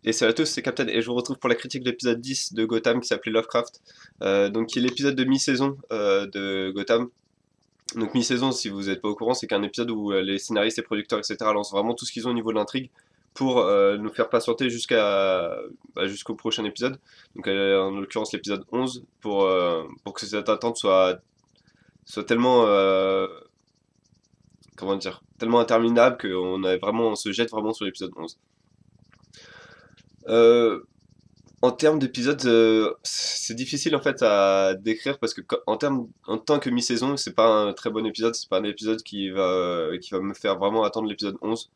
Et salut à tous, c'est Captain et je vous retrouve pour la critique de l'épisode 10 de Gotham qui s'appelait Lovecraft. Donc qui est l'épisode de mi-saison de Gotham. Donc mi-saison, si vous n'êtes pas au courant, c'est qu'un épisode où les scénaristes et producteurs, etc. lancent vraiment tout ce qu'ils ont au niveau de l'intrigue pour nous faire patienter jusqu'au prochain épisode. Donc en l'occurrence l'épisode 11 pour que cette attente soit tellement comment dire, tellement interminable on se jette vraiment sur l'épisode 11. Euh, En termes d'épisodes, c'est difficile en fait à décrire parce que en tant que mi-saison, c'est pas un très bon épisode, c'est pas un épisode qui va me faire vraiment attendre l'épisode 11.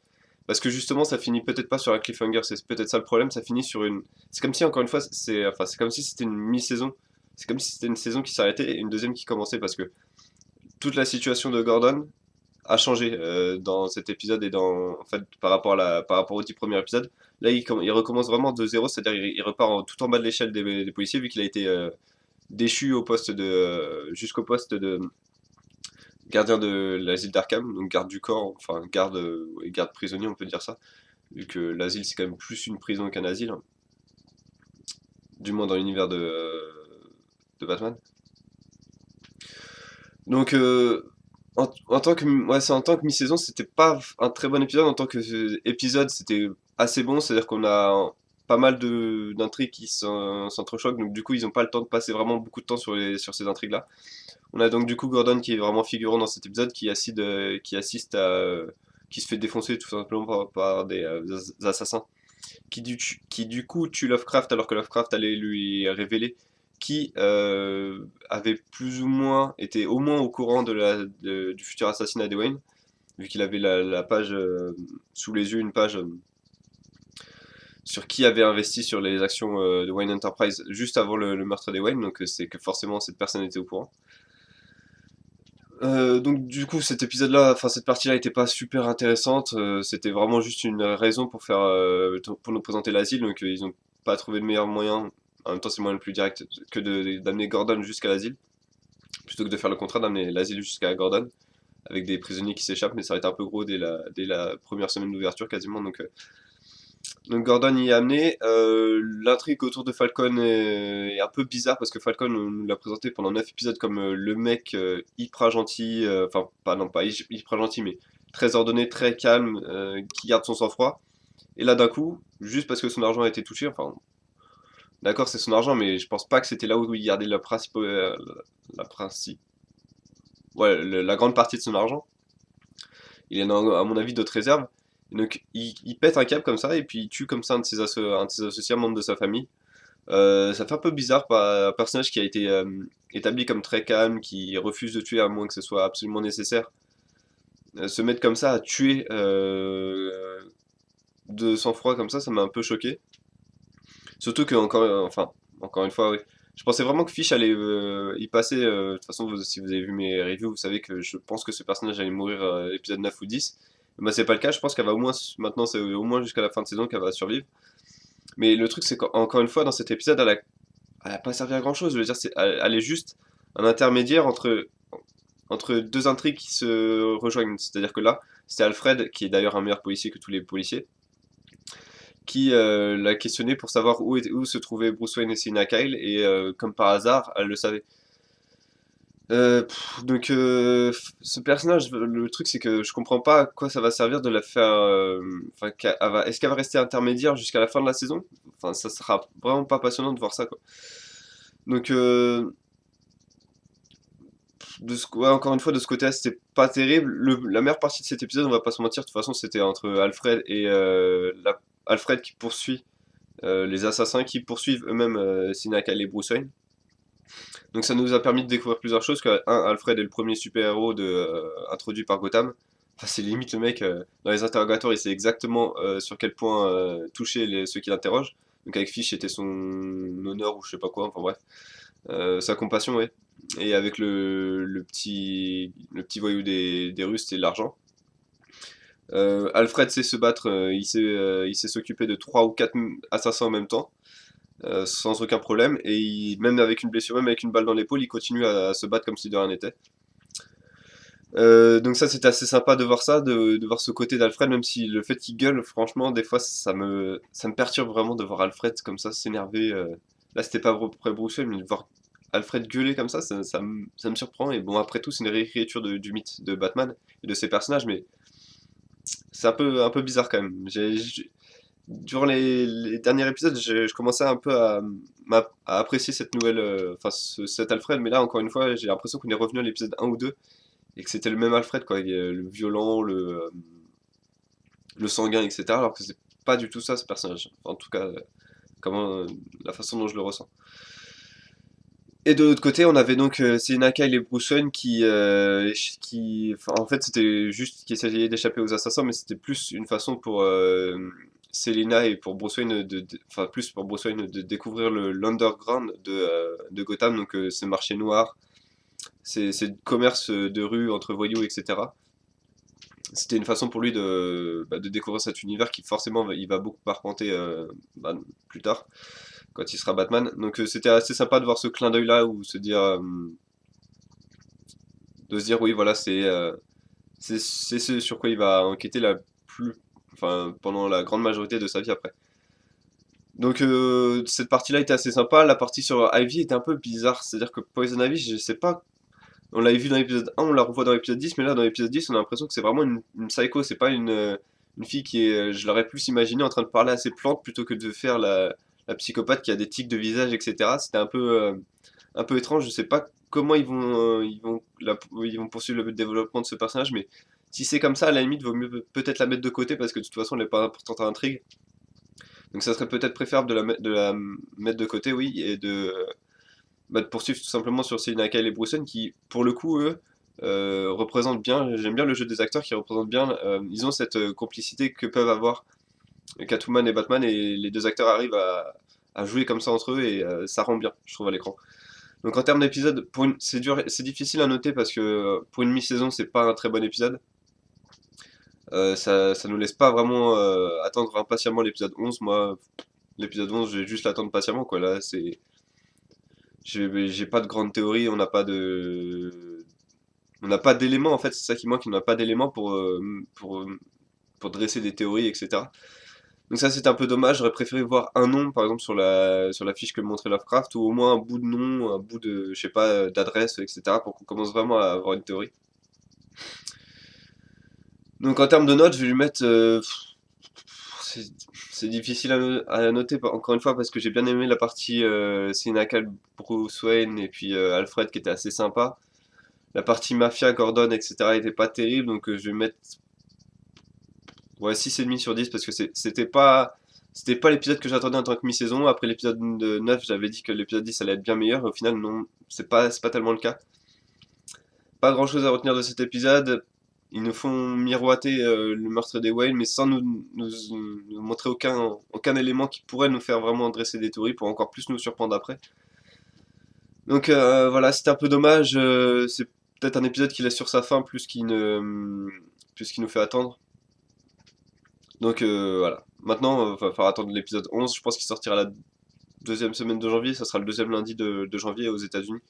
Parce que justement, ça finit peut-être pas sur un cliffhanger, c'est peut-être ça le problème, ça finit sur une. C'est comme si, encore une fois, c'est comme si c'était une mi-saison. C'est comme si c'était une saison qui s'arrêtait et une deuxième qui commençait parce que toute la situation de Gordon a changé dans cet épisode et en fait, par rapport aux 10 premiers épisodes. Là, il recommence vraiment de zéro, c'est-à-dire il repart tout en bas de l'échelle des policiers, vu qu'il a été déchu jusqu'au poste de gardien de l'asile d'Arkham, donc garde du corps, enfin garde prisonnier, on peut dire ça, vu que l'asile c'est quand même plus une prison qu'un asile, hein, du moins dans l'univers de Batman. Donc, en tant que, ouais, c'est en tant que mi-saison, c'était pas un très bon épisode. En tant que épisode, c'était assez bon. C'est-à-dire qu'on a pas mal d'intrigues qui s'entrechoquent. Donc, du coup, ils n'ont pas le temps de passer vraiment beaucoup de temps sur ces intrigues-là. On a donc, du coup, Gordon qui est vraiment figurant dans cet épisode, qui se fait défoncer tout simplement par des assassins qui du coup tue Lovecraft alors que Lovecraft allait lui révéler qui avait plus ou moins été au moins au courant du futur assassinat de Wayne, vu qu'il avait la page sous les yeux, une page sur qui avait investi sur les actions de Wayne Enterprise juste avant le meurtre de Wayne, donc c'est que forcément cette personne était au courant. Donc du coup cet épisode-là, enfin cette partie-là était pas super intéressante, c'était vraiment juste une raison pour nous présenter l'asile, donc ils ont pas trouvé de meilleur moyen, en même temps c'est le moyen le plus direct que d'amener Gordon jusqu'à l'asile, plutôt que de faire le contraire, d'amener l'asile jusqu'à Gordon, avec des prisonniers qui s'échappent, mais ça aurait été un peu gros dès la première semaine d'ouverture quasiment, donc Gordon y est amené. L'intrigue autour de Falcon est un peu bizarre parce que Falcon, on nous l'a présenté pendant 9 épisodes comme le mec hyper gentil, enfin pas non pas hyper gentil mais très ordonné, très calme, qui garde son sang-froid. Et là d'un coup, juste parce que son argent a été touché, enfin d'accord c'est son argent mais je pense pas que c'était là où il gardait la principe, ouais, la grande partie de son argent. Il est dans, à mon avis, d'autres réserves. Et donc, il pète un câble comme ça, et puis il tue comme ça un de ses associés, un membre de sa famille. Ça fait un peu bizarre, pas un personnage qui a été établi comme très calme, qui refuse de tuer à moins que ce soit absolument nécessaire. Se mettre comme ça à tuer de sang-froid comme ça m'a un peu choqué. Surtout que, encore une fois, oui. Je pensais vraiment que Fish allait y passer. De toute façon, si vous avez vu mes reviews, vous savez que je pense que ce personnage allait mourir épisode 9 ou 10. Bah, c'est pas le cas, je pense qu'elle va au moins, maintenant, c'est au moins jusqu'à la fin de saison qu'elle va survivre. Mais le truc, c'est qu'encore une fois, dans cet épisode, elle a pas servi à grand chose. Je veux dire, elle est juste un intermédiaire entre deux intrigues qui se rejoignent. C'est-à-dire que là, c'est Alfred, qui est d'ailleurs un meilleur policier que tous les policiers, qui l'a questionné pour savoir où se trouvait Bruce Wayne et Selina Kyle, et comme par hasard, elle le savait. Ce personnage, le truc c'est que je comprends pas à quoi ça va servir de la faire. Enfin, est-ce qu'elle va rester intermédiaire jusqu'à la fin de la saison? Enfin, ça sera vraiment pas passionnant de voir ça, quoi. Donc, ouais, encore une fois, de ce côté-là, c'était pas terrible. La meilleure partie de cet épisode, on va pas se mentir, de toute façon, c'était entre Alfred et Alfred qui poursuit les assassins qui poursuivent eux-mêmes Sinaka et Bruce Wayne. Donc ça nous a permis de découvrir plusieurs choses. Alfred est le premier super-héros introduit par Gotham. Enfin, c'est limite le mec, dans les interrogatoires, il sait exactement sur quel point toucher ceux qui l'interrogent. Donc avec Fish, c'était son honneur ou je sais pas quoi, enfin bref. Sa compassion, ouais. Et avec le petit voyou des Russes, c'est l'argent. Alfred sait se battre, il sait s'occuper de 3 ou 4 assassins en même temps sans aucun problème. Et même avec une blessure, même avec une balle dans l'épaule, il continue à se battre comme si de rien n'était. Donc ça c'était assez sympa de voir ça, de voir ce côté d'Alfred, même si le fait qu'il gueule, franchement, des fois ça me perturbe vraiment de voir Alfred comme ça s'énerver. Là c'était pas près Bruce Wayne, mais de voir Alfred gueuler comme ça me surprend. Et bon, après tout, c'est une réécriture du mythe de Batman et de ses personnages, mais c'est un peu bizarre quand même. Durant les derniers épisodes, je commençais un peu à apprécier cette nouvelle, enfin cet Alfred, mais là encore une fois, j'ai l'impression qu'on est revenu à l'épisode 1 ou 2 et que c'était le même Alfred, quoi, le violent, le sanguin, etc. Alors que c'est pas du tout ça ce personnage. Enfin, en tout cas, comment, la façon dont je le ressens. Et de l'autre côté, on avait donc Selina Kyle et Bruce Wayne enfin, en fait, c'était juste qu'ils essayaient d'échapper aux assassins, mais c'était plus une façon pour Selina et pour Bruce Wayne, enfin plus pour Bruce Wayne de découvrir l'underground de Gotham, donc ces marchés noirs, ces commerces de rue entre voyous, etc. C'était une façon pour lui de découvrir cet univers qui forcément il va beaucoup arpenter plus tard quand il sera Batman. Donc c'était assez sympa de voir ce clin d'œil là ou de se dire oui voilà c'est ce sur quoi il va enquêter enfin pendant la grande majorité de sa vie après. Donc cette partie-là était assez sympa. La partie sur Ivy était un peu bizarre, c'est-à-dire que Poison Ivy, je sais pas. On l'avait vu dans l'épisode 1, on la revoit dans l'épisode 10, mais là dans l'épisode 10, on a l'impression que c'est vraiment une psycho, c'est pas une fille qui est. Je l'aurais plus imaginé en train de parler à ses plantes plutôt que de faire la psychopathe qui a des tics de visage, etc. C'était un peu étrange, je sais pas comment ils vont poursuivre le développement de ce personnage, mais si c'est comme ça, à la limite, vaut mieux peut-être la mettre de côté parce que de toute façon, elle n'est pas importante à l'intrigue. Donc ça serait peut-être préférable de la mettre de côté, oui, et de poursuivre tout simplement sur Selina Kyle et Bruce Wayne qui, pour le coup, eux, représentent bien, j'aime bien le jeu des acteurs qui représentent bien, ils ont cette complicité que peuvent avoir Catwoman et Batman, et les deux acteurs arrivent à jouer comme ça entre eux, et ça rend bien, je trouve, à l'écran. Donc en termes d'épisode, c'est dur, c'est difficile à noter parce que pour une mi-saison, c'est pas un très bon épisode. Ça nous laisse pas vraiment attendre impatiemment l'épisode 11. Moi, l'épisode 11, je vais juste l'attendre patiemment, quoi. Là, j'ai pas de grande théorie, on n'a pas d'éléments, en fait, c'est ça qui manque, on n'a pas d'éléments pour dresser des théories, etc. Donc ça, c'est un peu dommage, j'aurais préféré voir un nom, par exemple, sur la fiche que montrait Lovecraft, ou au moins un bout de nom, un bout de, je sais pas, d'adresse, etc., pour qu'on commence vraiment à avoir une théorie. Donc en termes de notes, je vais lui mettre c'est c'est difficile à noter, encore une fois, parce que j'ai bien aimé la partie Sinakal, Bruce Wayne et puis Alfred qui était assez sympa. La partie Mafia, Gordon, etc. était pas terrible, donc je vais mettre ouais, 6,5 sur 10 parce que c'était pas l'épisode que j'attendais en tant que mi-saison. Après l'épisode 9, j'avais dit que l'épisode 10 allait être bien meilleur. Au final, non, c'est pas tellement le cas. Pas grand chose à retenir de cet épisode. Ils nous font miroiter le meurtre des Wayne, mais sans nous montrer aucun élément qui pourrait nous faire vraiment dresser des théories pour encore plus nous surprendre après. Donc voilà, c'était un peu dommage. C'est peut-être un épisode qui laisse sur sa fin plus qu'il nous fait attendre. Donc voilà. Maintenant, il va falloir attendre l'épisode 11. Je pense qu'il sortira la deuxième semaine de janvier. Ça sera le deuxième lundi de janvier aux États-Unis.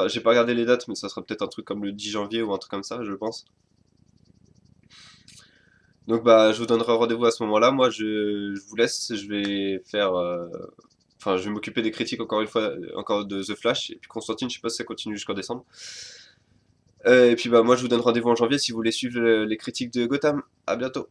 J'ai pas regardé les dates, mais ça sera peut-être un truc comme le 10 janvier ou un truc comme ça, je pense. Donc bah je vous donnerai rendez-vous à ce moment-là. Moi je vous laisse, enfin je vais m'occuper des critiques encore une fois, encore de The Flash. Et puis Constantine, je sais pas si ça continue jusqu'en décembre. Et puis bah moi je vous donne rendez-vous en janvier si vous voulez suivre les critiques de Gotham. À bientôt.